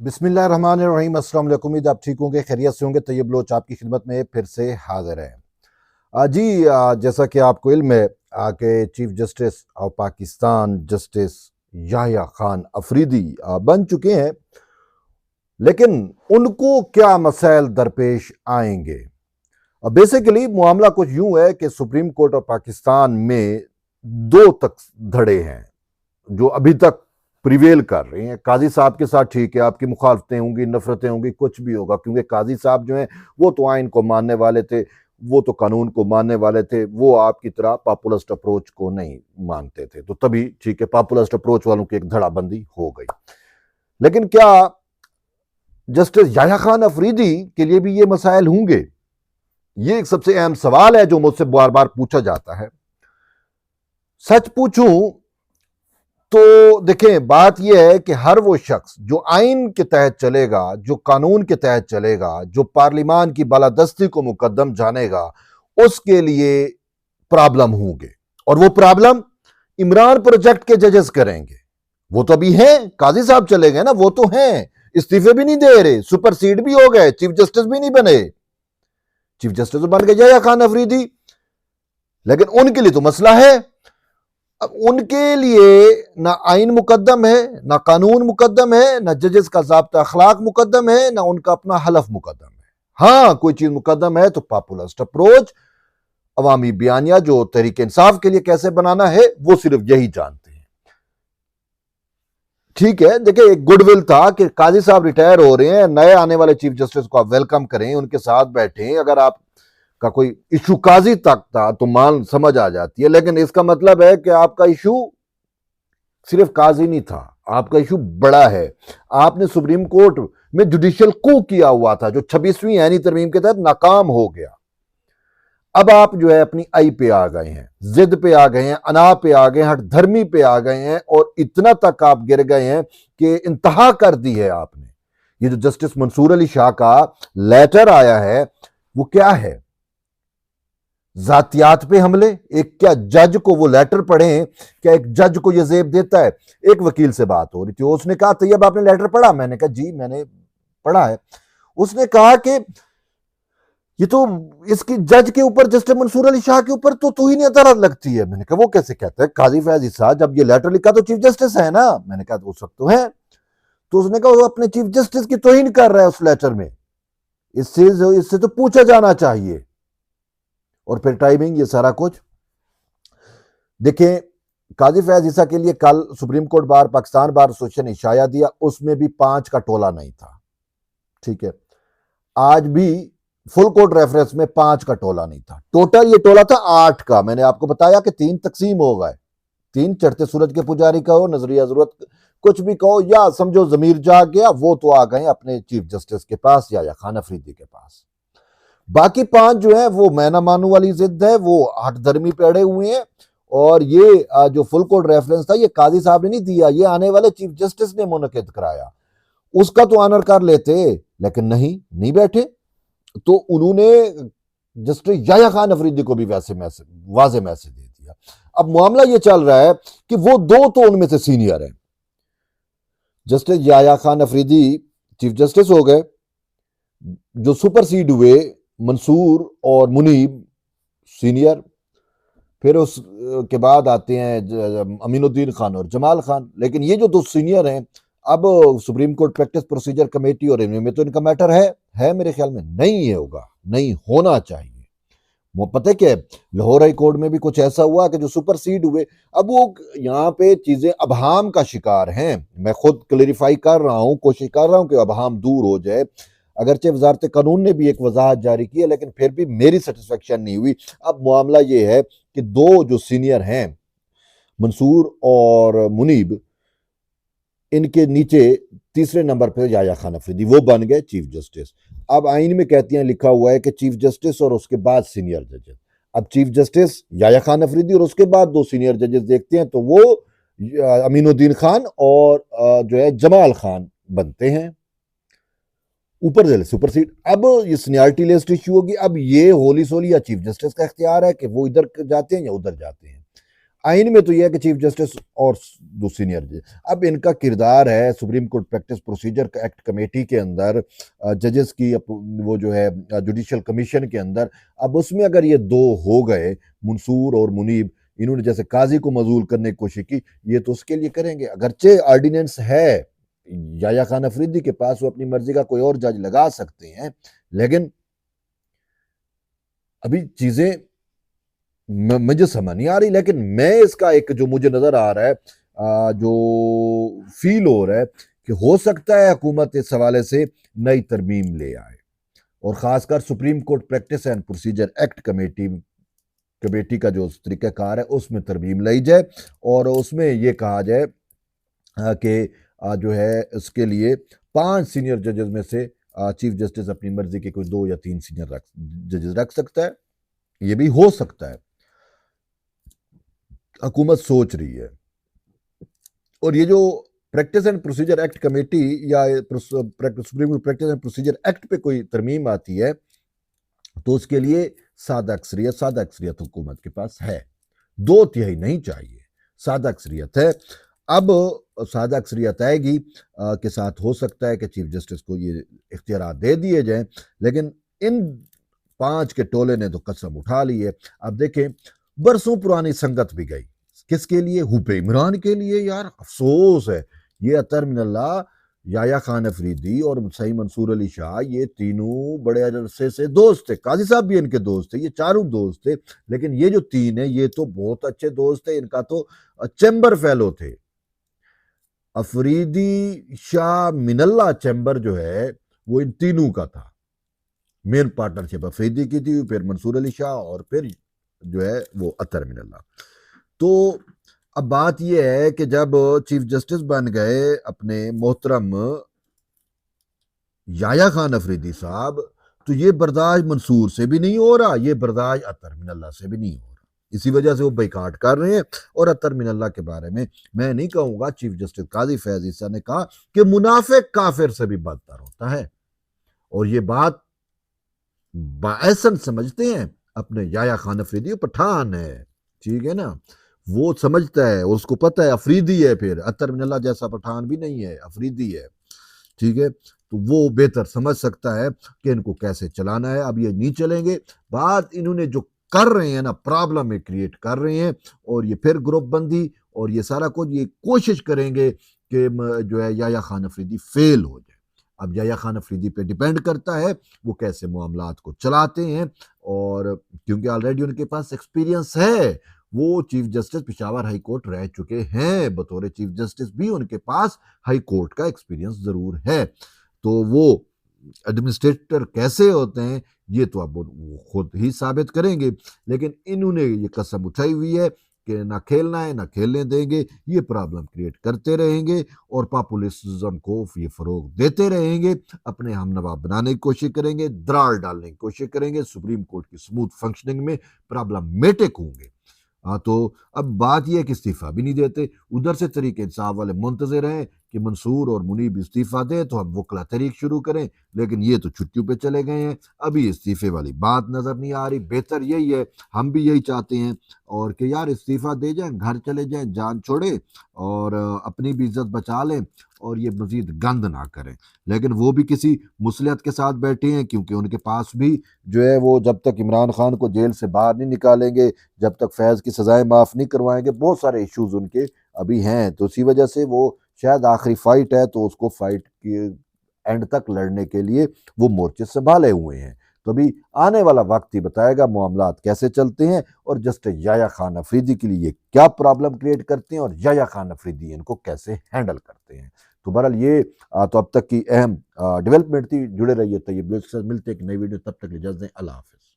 बिस्मिल्लाहिर्रहमानिर्रहीम। अस्सलाम वालेकुम। उम्मीद आप ठीक होंगे, खैरियत से होंगे। तैयब लोच आपकी खिदमत में फिर से हाजिर है। जी, जैसा कि आपको इल्म है कि chief justice of Pakistan justice Yahya Khan Afridi बन चुके हैं, लेकिन उनको क्या मसाइल दरपेश आएंगे। बेसिकली मामला कुछ यूं है कि सुप्रीम कोर्ट ऑफ पाकिस्तान में दो तक धड़े हैं जो अभी तक प्रिवेल कर रहे हैं। काजी साहब के साथ ठीक है, आपकी मुखालफतें होंगी, नफरतें होंगी, कुछ भी होगा, क्योंकि काजी साहब जो हैं वो तो आइन को मानने वाले थे, वो तो कानून को मानने वाले थे, वो आपकी तरह पॉपुलिस्ट अप्रोच को नहीं मानते थे। तो तभी ठीक है, पॉपुलिस्ट अप्रोच वालों की एक धड़ाबंदी हो गई। लेकिन क्या जस्टिस याह्या खान अफरीदी के लिए भी ये मसाइल होंगे? ये एक सबसे अहम सवाल है जो मुझसे बार बार पूछा जाता है। सच पूछूं तो देखें, बात यह है कि हर वो शख्स जो आइन के तहत चलेगा, जो कानून के तहत चलेगा, जो पार्लिमान की बालादस्ती को मुकद्दम जानेगा, उसके लिए प्रॉब्लम होंगे। और वो प्रॉब्लम इमरान प्रोजेक्ट के जजेस करेंगे। वो तो अभी हैं, काजी साहब चले गए ना, वो तो हैं, इस्तीफे भी नहीं दे रहे, सुपरसीड भी हो गए, चीफ जस्टिस भी नहीं बने। चीफ जस्टिस तो बन गए याह्या खान अफरीदी, लेकिन उनके लिए तो मसला है। अब उनके लिए ना आइन मुकद्दम है, ना कानून मुकद्दम है, ना जजेस का ज़ाब्ता अखलाक मुकद्दम है, ना उनका अपना हलफ मुकद्दम है। हाँ, कोई चीज मुकद्दम है तो पॉपुलिस्ट अप्रोच, अवामी बयानिया जो तहरीक इंसाफ के लिए कैसे बनाना है, वो सिर्फ यही जानते हैं। ठीक है, देखिए, एक गुडविल था कि काजी साहब रिटायर हो रहे हैं, नए आने वाले चीफ जस्टिस को आप वेलकम करें, उनके साथ बैठें। अगर आप का कोई इशू काजी तक था तो मान समझ आ जाती है, लेकिन इसका मतलब है कि आपका इशू सिर्फ काजी नहीं था, आपका इशू बड़ा है। आपने सुप्रीम कोर्ट में जुडिशियल कू किया हुआ था जो 26वीं ऐनी तरमीम के तहत नाकाम हो गया। अब आप जो है अपनी आई पे आ गए हैं, जिद पे आ गए हैं, अना पे आ गए हैं, हट धर्मी पे आ गए हैं, और इतना तक आप गिर गए हैं कि इंतहा कर दी है आपने। ये जो जस्टिस मंसूर अली शाह का लेटर आया है, वो क्या है? जातियात पे हमले। एक क्या जज को वो लेटर पढ़े, क्या एक जज को ये जेब देता है? एक वकील से बात हो रही थी, उसने कहा तैयब आपने लेटर पढ़ा? मैंने कहा जी मैंने पढ़ा है। उसने कहा कि ये तो इसकी जज के ऊपर, जस्टिस मंसूर अली शाह के ऊपर तो तौहीन अदालत लगती है। मैंने कहा वो कैसे कहता है? काजी फैज ईसा जब ये लेटर लिखा तो चीफ जस्टिस है ना। मैंने कहा उस वक्त तो है। तो उसने कहा वो अपने चीफ जस्टिस की तौहीन कर रहा है उस लेटर में, इससे इससे तो पूछा जाना चाहिए। और फिर टाइमिंग, ये सारा कुछ देखें। काजी फैज ईसा के लिए कल supreme court bar Pakistan bar association ने इशाया दिया, उसमें भी 5 का टोला नहीं था। ठीक है, आज भी फुल कोर्ट रेफरेंस में 5 का टोला नहीं था। टोटल ये टोला था 8 का। मैंने आपको बताया कि 3 तकसीम हो गए। 3 चढ़ते सूरज के पुजारी कहो, नजरिया जरूरत कुछ भी कहो, या समझो जमीर जाग गया, वो तो आ गए अपने चीफ जस्टिस के पास या खान अफरीदी के पास। बाकी 5 जो है वो मैं ना मानू वाली जिद है, वो हट धर्मी पे अड़े हुए हैं। और ये जो फुल कोर्ट रेफरेंस था, ये काजी साहब ने नहीं दिया, ये आने वाले चीफ जस्टिस ने मुनकिद कराया। उसका तो ऑनर कर लेते, लेकिन नहीं बैठे। तो उन्होंने जस्टिस याह्या खान अफरीदी को भी वैसे मैसेज, वाजे मैसेज दे दिया। अब मामला ये चल रहा है कि वो दो तो उनमें से सीनियर हैं। Justice Yahya Khan Afridi chief justice हो गए, जो सुपरसीड हुए मंसूर और मुनीब सीनियर। फिर उसके बाद आते हैं अमीनुद्दीन खान और जमाल खान। लेकिन ये जो 2 सीनियर हैं, अब supreme court practice procedure committee और इनमें तो इनका मैटर है मेरे ख्याल में नहीं होगा, नहीं होना चाहिए। वो पता है कि लाहौर हाई कोर्ट में भी कुछ ऐसा हुआ कि जो सुपरसीड हुए, अब वो यहाँ पे चीजें अबहाम का शिकार हैं। मैं खुद क्लेरिफाई कर रहा हूँ, कोशिश कर रहा हूँ कि अबहाम दूर हो जाए। अगरचे वजारत कानून ने भी एक वजाहत जारी की है, लेकिन फिर भी मेरी सेटिस्फेक्शन नहीं हुई। अब मामला ये है कि 2 जो सीनियर हैं, मंसूर और मुनीब, इनके नीचे तीसरे नंबर पर याह्या खान अफरीदी, वो बन गए चीफ जस्टिस। अब आइन में कहती हैं, लिखा हुआ है कि चीफ जस्टिस और उसके बाद सीनियर जजेस। अब चीफ जस्टिस याह्या खान अफरीदी और उसके बाद 2 सीनियर जजेस देखते हैं तो वो अमीनुद्दीन खान और जो है जमाल खान बनते हैं। ऊपर से सुपरसीड। अब ये सीनियरिटी लिस्ट इश्यू होगी। अब ये होली सोली या चीफ जस्टिस का इख्तियार है कि वो इधर जाते हैं या उधर जाते हैं। आइन में तो यह है कि चीफ जस्टिस और दो सीनियर जज। अब इनका किरदार है supreme court practice procedure act committee के अंदर, जजेस की वो जो है जुडिशल कमीशन के अंदर। अब उसमें अगर ये दो हो गए, मंसूर और मुनीब, इन्होंने जैसे काजी को मजूल करने की कोशिश की, ये तो उसके लिए करेंगे। अगरचे ऑर्डिनेंस है याया खान अफरीदी के पास, वो अपनी मर्जी का कोई और जज लगा सकते हैं, लेकिन अभी चीजें मुझे समझ नहीं आ रही। लेकिन मैं इसका एक जो मुझे नजर आ रहा है, जो फील हो रहा है कि हो सकता है हुकूमत इस हवाले से नई तरमीम ले आए, और खासकर supreme court practice and procedure act committee का जो तरीकाकार है उसमें तरमीम लाई जाए, और उसमें यह कहा जाए कि जो है उसके लिए 5 सीनियर जजेस में से चीफ जस्टिस अपनी मर्जी के कोई 2 या 3 सीनियर जजेस रख सकता है। ये भी हो सकता है, हुकूमत सोच रही है। और ये जो practice and procedure act committee या supreme court practice and procedure act पे कोई तरमीम आती है, तो उसके लिए सादा अक्सरियत हुकूमत के पास है, 2/3 नहीं चाहिए, सादा अक्सरियत है। अब सादा अक्सरियत आएगी के साथ हो सकता है कि चीफ जस्टिस को ये इख्तियारात दे दिए जाएं, लेकिन इन 5 के टोले ने तो कसम उठा ली है। अब देखें, बरसों पुरानी संगत भी गई, किसके लिए? हुपे इमरान के लिए। यार अफसोस है, ये अतर मिनल्लाह, याया खान अफरीदी और सही मंसूर अली शाह, ये तीनों बड़े अरसे से दोस्त थे। काजी साहब भी इनके दोस्त थे, ये चारों दोस्त थे। लेकिन ये जो 3 है, ये तो बहुत अच्छे दोस्त थे, इनका तो चैम्बर फेलो थे। अफरीदी शाह मिनल्ला चैम्बर जो है वो इन तीनों का था। मेन पार्टनरशिप अफरीदी की थी, फिर मंसूर अली शाह, और फिर जो है वो अतर मिनल्ला। तो अब बात यह है कि जब चीफ जस्टिस बन गए अपने मोहतरम याया खान अफरीदी साहब, तो ये बर्दाश्त मंसूर से भी नहीं हो रहा, ये बर्दाश्त अतर मिनल्ला से भी नहीं हो रहा। इसी वजह से वो बाइकाट कर रहे हैं। और अतर मिनल्ला के बारे में मैं नहीं कहूंगा, चीफ जस्टिस काजी फैज ईसा ने कहा कि मुनाफिक काफिर से भी बदतर होता है, और ये बात बाएसन समझते हैं अपने याया खान अफरीदी। पठान है, ठीक है ना, वो समझता है, उसको पता है अफरीदी है, फिर अतर मिनल्ला जैसा पठान भी नहीं है, अफरीदी है, ठीक है। तो वो बेहतर समझ सकता है कि इनको कैसे चलाना है। अब ये नहीं चलेंगे, बात इन्होंने जो कर रहे हैं ना, प्रॉब्लम में क्रिएट कर रहे हैं, और ये फिर ग्रुप बंदी और ये सारा कुछ ये कोशिश करेंगे कि जो है याया खान अफरीदी फेल हो जाए। अब याया खान अफरीदी पे डिपेंड करता है वो कैसे मामलात को चलाते हैं, और क्योंकि ऑलरेडी उनके पास एक्सपीरियंस है, वो chief justice Peshawar high court रह चुके हैं, बतौर चीफ जस्टिस भी उनके पास हाई कोर्ट का एक्सपीरियंस जरूर है। तो वो एडमिनिस्ट्रेटर कैसे होते हैं ये तो अब वो खुद ही साबित करेंगे, लेकिन इन्होंने ये कसम उठाई हुई है कि ना खेलना है ना खेलने देंगे, ये प्रॉब्लम क्रिएट करते रहेंगे और पॉपुलिज्म को ये फरोग देते रहेंगे, अपने हम नवाब बनाने की कोशिश करेंगे, दरार डालने की कोशिश करेंगे, सुप्रीम कोर्ट की स्मूथ फंक्शनिंग में प्रॉब्लमेटिक होंगे। हाँ, तो अब बात यह है कि इस्तीफा भी नहीं देते। उधर से तरीके इंसाफ वाले मुंतजर हैं कि मंसूर और मुनीब इस्तीफा दे तो हम वकला तहरीक शुरू करें, लेकिन ये तो छुट्टियों पे चले गए हैं, अभी इस्तीफे वाली बात नजर नहीं आ रही। बेहतर यही है, हम भी यही चाहते हैं, और कि यार इस्तीफा दे जाएं, घर चले जाएं, जान छोड़े और अपनी भी इज्जत बचा लें, और ये मजीद गंद ना करें। लेकिन वो भी किसी मुसलियत के साथ बैठे हैं, क्योंकि उनके पास भी जो है वो जब तक इमरान खान को जेल से बाहर नहीं निकालेंगे, जब तक फैज़ की सजाएं माफ़ नहीं करवाएंगे, बहुत सारे इश्यूज उनके अभी हैं। तो इसी वजह से वो शायद आखिरी फाइट है, तो उसको फाइट की एंड तक लड़ने के लिए वो मोर्चे संभाले हुए हैं। तो अभी आने वाला वक्त ही बताएगा मामलात कैसे चलते हैं, और जस्टिस याया खान अफरीदी के लिए क्या प्रॉब्लम क्रिएट करते हैं, और याया खान अफरीदी इनको कैसे हैंडल करते हैं। तो बहरहाल ये तो अब तक की अहम डेवलपमेंट थी। जुड़े रहिए तैयब से, मिलते एक नई वीडियो, तब तक इजाज़त दें, अल्लाह हाफ़िज़।